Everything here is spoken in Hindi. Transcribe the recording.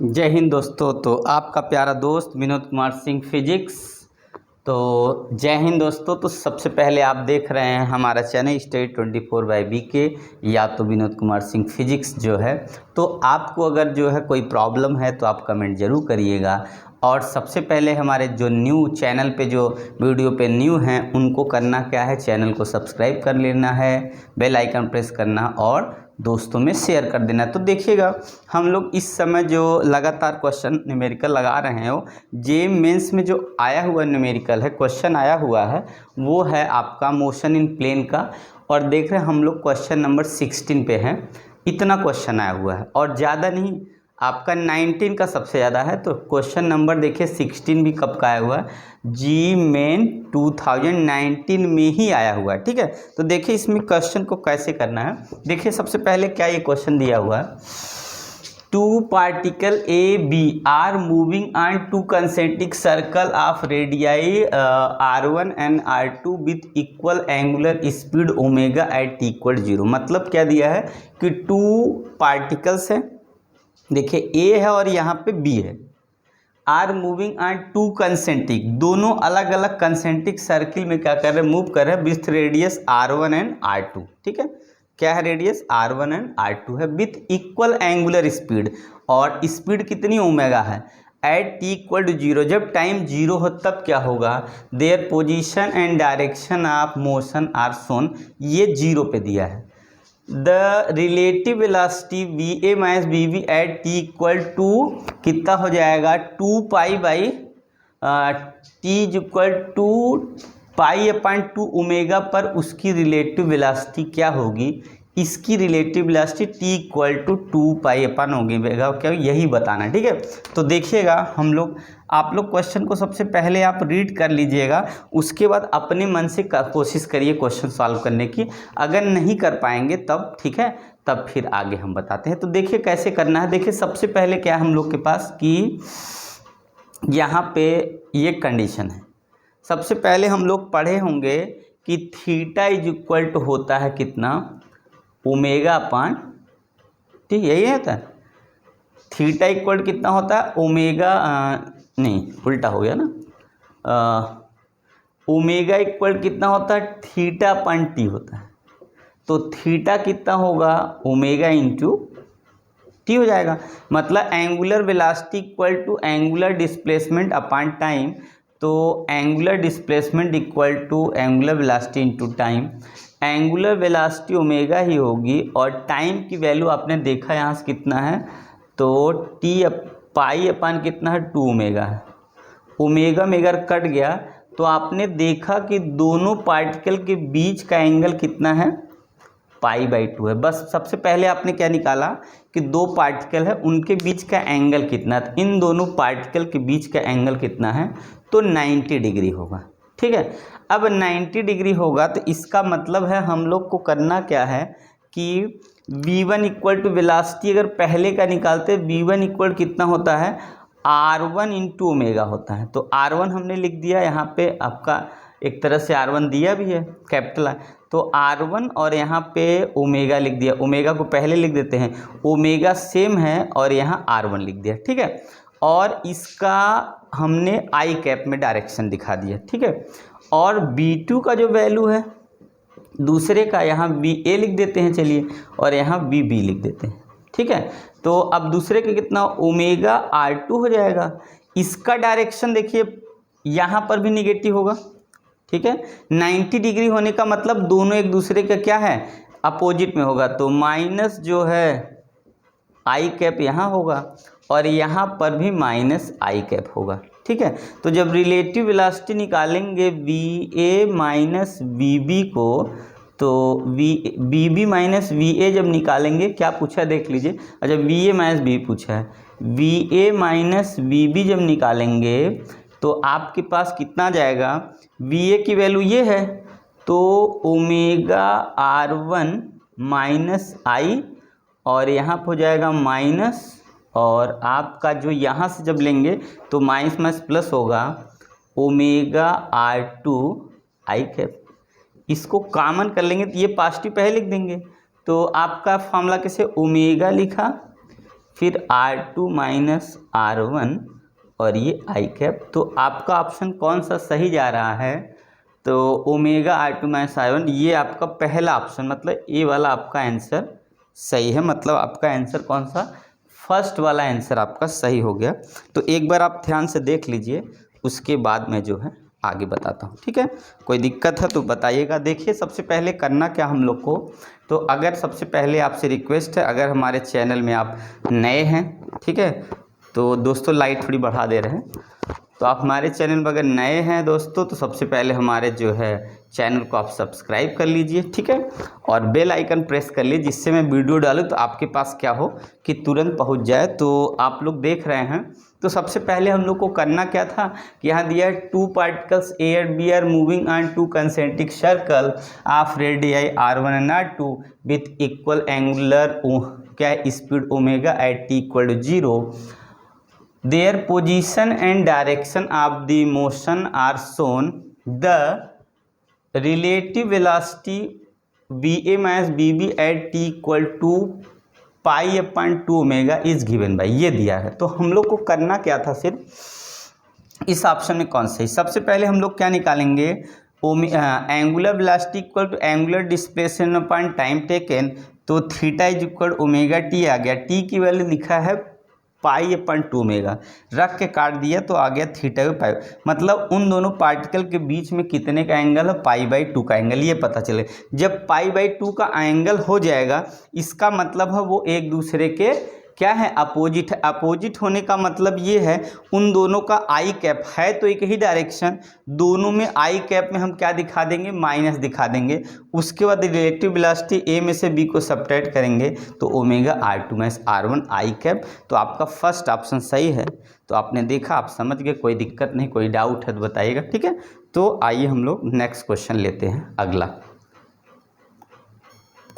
जय हिंद दोस्तों। तो आपका प्यारा दोस्त विनोद कुमार सिंह फिजिक्स। तो जय हिंद दोस्तों। तो सबसे पहले आप देख रहे हैं हमारा चैनल स्टडी 24/BK या तो विनोद कुमार सिंह फिजिक्स जो है। तो आपको अगर जो है कोई प्रॉब्लम है तो आप कमेंट ज़रूर करिएगा। और सबसे पहले हमारे जो न्यू चैनल पे जो वीडियो पे न्यू हैं उनको करना क्या है, चैनल को सब्सक्राइब कर लेना है, बेल आइकन प्रेस करना और दोस्तों में शेयर कर देना। तो देखिएगा हम लोग इस समय जो लगातार क्वेश्चन न्यूमेरिकल लगा रहे हो, जे मेंस में जो आया हुआ न्यूमेरिकल है, क्वेश्चन आया हुआ है वो है आपका मोशन इन प्लेन का। और देख रहे हैं हम लोग क्वेश्चन नंबर 16 पे हैं। इतना क्वेश्चन आया हुआ है और ज़्यादा नहीं, आपका 19 का सबसे ज़्यादा है। तो क्वेश्चन नंबर देखिए 16 भी कब का आया हुआ है, जी मेन 2019 में ही आया हुआ है। ठीक है, तो देखिए इसमें क्वेश्चन को कैसे करना है। देखिए सबसे पहले क्या ये क्वेश्चन दिया हुआ है, two particle A B are moving on two concentric circle of radii R1 and R2 with equal angular speed omega at =0। मतलब क्या दिया है कि टू पार्टिकल्स हैं, देखिए ए है और यहाँ पे बी है, are moving on two concentric, दोनों अलग अलग कंसेंट्रिक सर्किल में क्या कर रहे हैं, मूव कर रहे हैं with radius R1 and R2। ठीक है, क्या है, रेडियस R1 एंड R2 है विथ इक्वल एंगुलर स्पीड, और स्पीड कितनी ओमेगा है, एट t=0। जब टाइम 0 हो तब क्या होगा, their position and direction of motion are shown, ये 0 पे दिया है। The relative velocity VA minus BB at t कितना हो जाएगा, 2π/t=2 ओमेगा पर उसकी रिलेटिव वेलोसिटी क्या होगी, इसकी रिलेटिव वेलोसिटी t=2π/ओमेगा, क्या यही बताना है। ठीक है, तो देखिएगा हम लोग, आप लोग क्वेश्चन को सबसे पहले आप रीड कर लीजिएगा, उसके बाद अपने मन से कोशिश करिए क्वेश्चन सॉल्व करने की। अगर नहीं कर पाएंगे तब ठीक है, तब फिर आगे हम बताते हैं। तो देखिए कैसे करना है। देखिए सबसे पहले क्या हम लोग के पास कि यहाँ पे ये कंडीशन है। सबसे पहले हम लोग पढ़े होंगे कि थीटा = होता है कितना, ओमेगा/, ठीक यही होता है, थीटा इक्वल कितना होता है, ओमेगा, नहीं उल्टा हो गया ना, ओमेगा इक्वल कितना होता है, θ/t होता है। तो थीटा कितना होगा, ओमेगा इंटू टी हो जाएगा। मतलब angular velocity equal to angular displacement upon time. तो angular displacement equal to angular velocity into time. Angular velocity omega ही होगी और टाइम की वैल्यू आपने देखा यहाँ से कितना है, तो टी पाई अपान कितना है, 2 ओमेगा है। ओमेगा में अगर कट गया तो आपने देखा कि दोनों पार्टिकल के बीच का एंगल कितना है, π/2 है। बस सबसे पहले आपने क्या निकाला कि दो पार्टिकल है उनके बीच का एंगल कितना है, इन दोनों पार्टिकल के बीच का एंगल कितना है, तो 90 डिग्री होगा। ठीक है, अब 90 डिग्री होगा तो इसका मतलब है हम लोग को करना क्या है कि v1 इक्वल टू वेलोसिटी अगर पहले का निकालते, v1 इक्वल कितना होता है, R1 इंटू ओमेगा होता है। तो R1 हमने लिख दिया यहाँ पे, आपका एक तरह से R1 दिया भी है कैपिटल है, तो R1 और यहाँ पे ओमेगा लिख दिया। ओमेगा को पहले लिख देते हैं, ओमेगा सेम है और यहाँ R1 लिख दिया। ठीक है, और इसका हमने आई कैप में डायरेक्शन दिखा दिया। ठीक है, और V2 का जो वैल्यू है दूसरे का, यहाँ VA लिख देते हैं चलिए, और यहाँ VB लिख देते हैं। ठीक है, तो अब दूसरे के कितना, ओमेगा R2 हो जाएगा। इसका डायरेक्शन देखिए यहाँ पर भी निगेटिव होगा। ठीक है, 90 डिग्री होने का मतलब दोनों एक दूसरे का क्या है, अपोजिट में होगा। तो माइनस जो है आई कैप यहाँ होगा और यहाँ पर भी माइनस आई कैप होगा। ठीक है, तो जब रिलेटिव वेलोसिटी निकालेंगे VA माइनस VB को, तो VB माइनस VA जब निकालेंगे, क्या पूछा देख लीजिए, अच्छा VA माइनस BB पूछा है, VA माइनस BB जब निकालेंगे तो आपके पास कितना जाएगा, VA की वैल्यू ये है, तो ओमेगा R1 माइनस आई, और यहाँ पर हो जाएगा माइनस, और आपका जो यहाँ से जब लेंगे तो माइनस माइनस प्लस होगा, ओमेगा R2 आई कैप। इसको कॉमन कर लेंगे तो ये पॉजिटिव पहले लिख देंगे, तो आपका फॉर्मूला कैसे, ओमेगा लिखा, फिर R2 माइनस R1 और ये आई कैप। तो आपका ऑप्शन कौन सा सही जा रहा है? तो ओमेगा R2 माइनस R1, ये आपका पहला ऑप्शन, मतलब ए वाला आपका आंसर सही है। मतलब आपका आंसर कौन सा? फर्स्ट वाला आंसर आपका सही हो गया। तो एक बार आप ध्यान से देख लीजिए, उसके बाद मैं जो है आगे बताता हूँ, ठीक है? कोई दिक्कत है तो बताइएगा। देखिए, सबसे पहले करना क्या हम लोग को, तो अगर सबसे पहले आपसे रिक्वेस्ट है, अगर हमारे चैनल में आप नए हैं, ठीक है, तो दोस्तों लाइट थोड़ी बढ़ा दे रहे हैं। तो आप हमारे चैनल में अगर नए हैं दोस्तों, तो सबसे पहले हमारे जो है चैनल को आप सब्सक्राइब कर लीजिए, ठीक है, और बेल आइकन प्रेस कर लीजिए, जिससे मैं वीडियो डालूँ तो आपके पास क्या हो कि तुरंत पहुंच जाए। तो आप लोग देख रहे हैं, तो सबसे पहले हम लोग को करना क्या था कि यहाँ दिया है 2 particles A and B are moving on 2 concentric circle of radii R1 and R2 with equal angular क्या speed omega at t equal to 0। Their position and direction of the motion are shown. The relative velocity Va minus Bb at t equal to pi upon 2 omega is given by, ये दिया है। तो हम लोग को करना क्या था सिर्फ इस ऑप्शन में कौन सही। सबसे पहले हम लोग क्या निकालेंगे, angular velocity equal to angular displacement upon time taken. तो theta is equal omega T आ गया, टी की वैल्यू लिखा है पाई अपन 2 ओमेगा, रख के काट दिया तो आ गया थीटा बाई पाई। मतलब उन दोनों पार्टिकल के बीच में कितने का एंगल है? पाई बाई 2 का एंगल, ये पता चले। जब पाई बाई 2 का एंगल हो जाएगा, इसका मतलब है वो एक दूसरे के क्या है? अपोजिट है। अपोजिट होने का मतलब ये है उन दोनों का आई कैप है तो एक ही डायरेक्शन, दोनों में आई कैप में हम क्या दिखा देंगे? माइनस दिखा देंगे। उसके बाद रिलेटिव वेलोसिटी ए में से बी को सब्ट्रैक्ट करेंगे तो ओमेगा R2 माइनस R1 आई कैप। तो आपका फर्स्ट ऑप्शन सही है। तो आपने देखा, आप समझ गए, कोई दिक्कत नहीं, कोई डाउट है तो बताइएगा, ठीक है? तो आइए हम लोग नेक्स्ट क्वेश्चन लेते हैं, अगला।